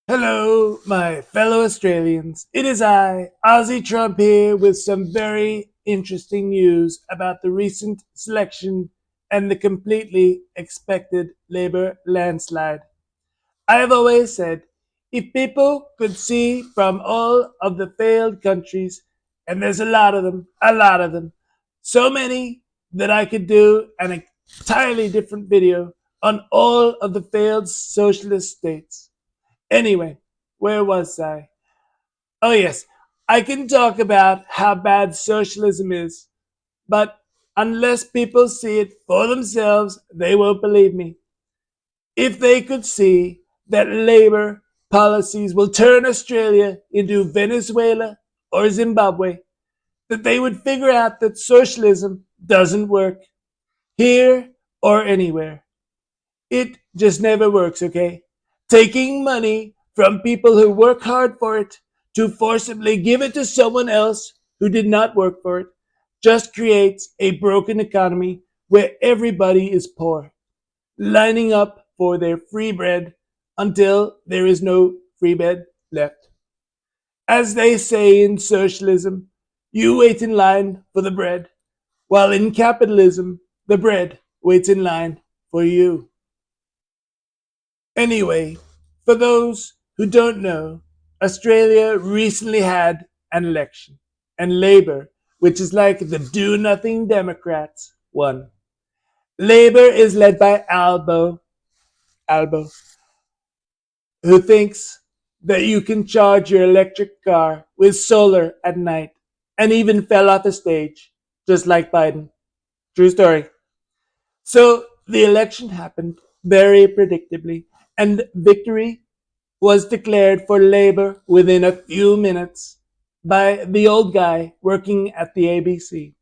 Hello, my fellow Australians. It is I, Aussie Trump, here with some very interesting news about the recent selection and the completely expected Labour landslide. I have always said if people could see from all of the failed countries, and there's a lot of them, so many that I could do an entirely different video on all of the failed socialist states. Anyway, where was I? Oh, yes, I can talk about how bad socialism is, but unless people see it for themselves, they won't believe me. If they could see that Labour policies will turn Australia into Venezuela or Zimbabwe, that they would figure out that socialism doesn't work here or anywhere. It just never works, okay? Taking money from people who work hard for it to forcibly give it to someone else who did not work for it just creates a broken economy where everybody is poor, lining up for their free bread until there is no free bread left. As they say in socialism, you wait in line for the bread, while in capitalism, the bread waits in line for you. Anyway, for those who don't know, Australia recently had an election, and Labour, which is like the do nothing Democrats, won. Labour is led by Albo, who thinks that you can charge your electric car with solar at night, and even fell off the stage, just like Biden. True story. So the election happened very predictably, and victory was declared for Labour within a few minutes by the old guy working at the ABC.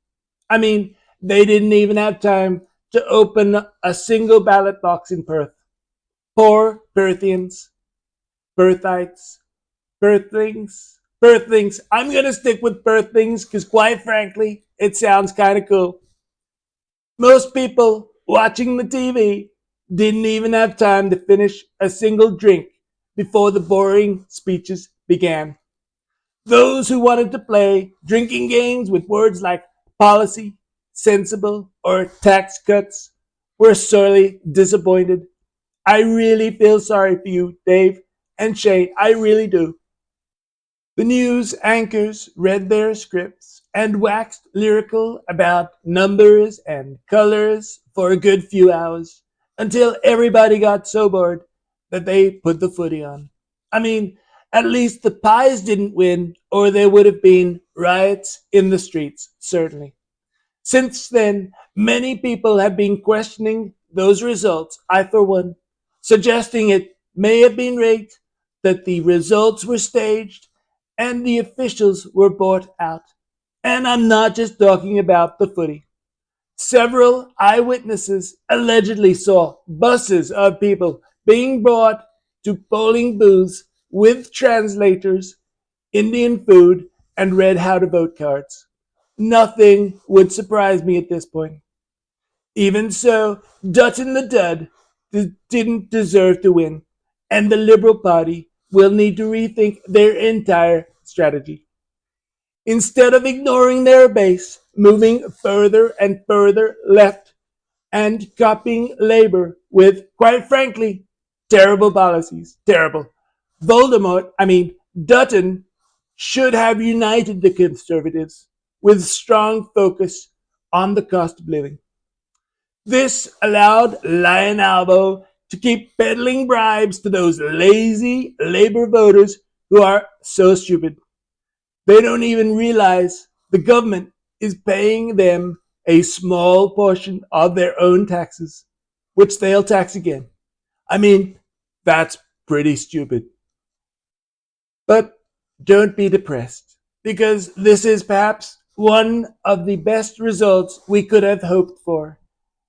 I mean, they didn't even have time to open a single ballot box in Perth. Poor Perthians, Perthites, Perthlings. I'm going to stick with Perthlings because, quite frankly, it sounds kind of cool. Most people watching the TV didn't even have time to finish a single drink before the boring speeches began. Those who wanted to play drinking games with words like policy, sensible, or tax cuts were sorely disappointed. I really feel sorry for you, Dave and Shay. I really do. The news anchors read their scripts and waxed lyrical about numbers and colors for a good few hours until everybody got so bored that they put the footy on. I mean, at least the pies didn't win, or there would have been riots in the streets, certainly. Since then, many people have been questioning those results, I for one, suggesting it may have been rigged, that the results were staged, and the officials were bought out. And I'm not just talking about the footy. Several eyewitnesses allegedly saw buses of people being brought to polling booths with translators, Indian food, and read how to vote cards. Nothing would surprise me at this point. Even so, Dutton the Dud didn't deserve to win, and the Liberal Party will need to rethink their entire strategy. Instead of ignoring their base, moving further and further left, and copying Labour with, quite frankly, terrible policies. Terrible. Dutton should have united the Conservatives with strong focus on the cost of living. This allowed Lion Albo to keep peddling bribes to those lazy Labour voters who are so stupid. They don't even realize the government is paying them a small portion of their own taxes, which they'll tax again. I mean, that's pretty stupid. But don't be depressed, because this is perhaps one of the best results we could have hoped for.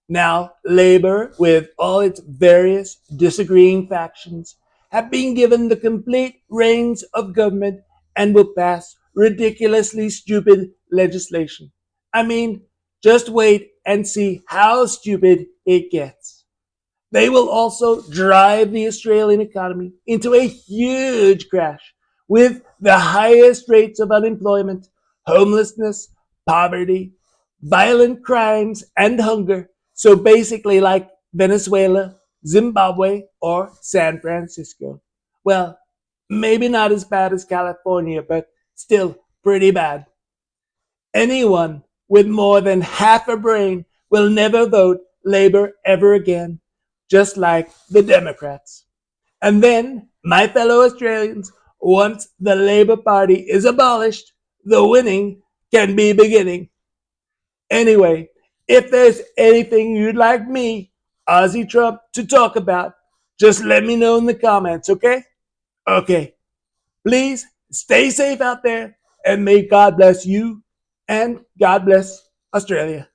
Now, Labour, with all its various disagreeing factions, have been given the complete reins of government and will pass ridiculously stupid legislation. I mean, just wait and see how stupid it gets. They will also drive the Australian economy into a huge crash with the highest rates of unemployment, homelessness, poverty, violent crimes, and hunger. So basically, like Venezuela, Zimbabwe, or San Francisco. Well, maybe not as bad as California, but still pretty bad. Anyone with more than half a brain will never vote Labor ever again, just like the Democrats. And then, my fellow Australians, once the Labor Party is abolished, the winning can be beginning. Anyway, if there's anything you'd like me, Aussie Trump, to talk about, just let me know in the comments, okay? Okay. Please stay safe out there and may God bless you and God bless Australia.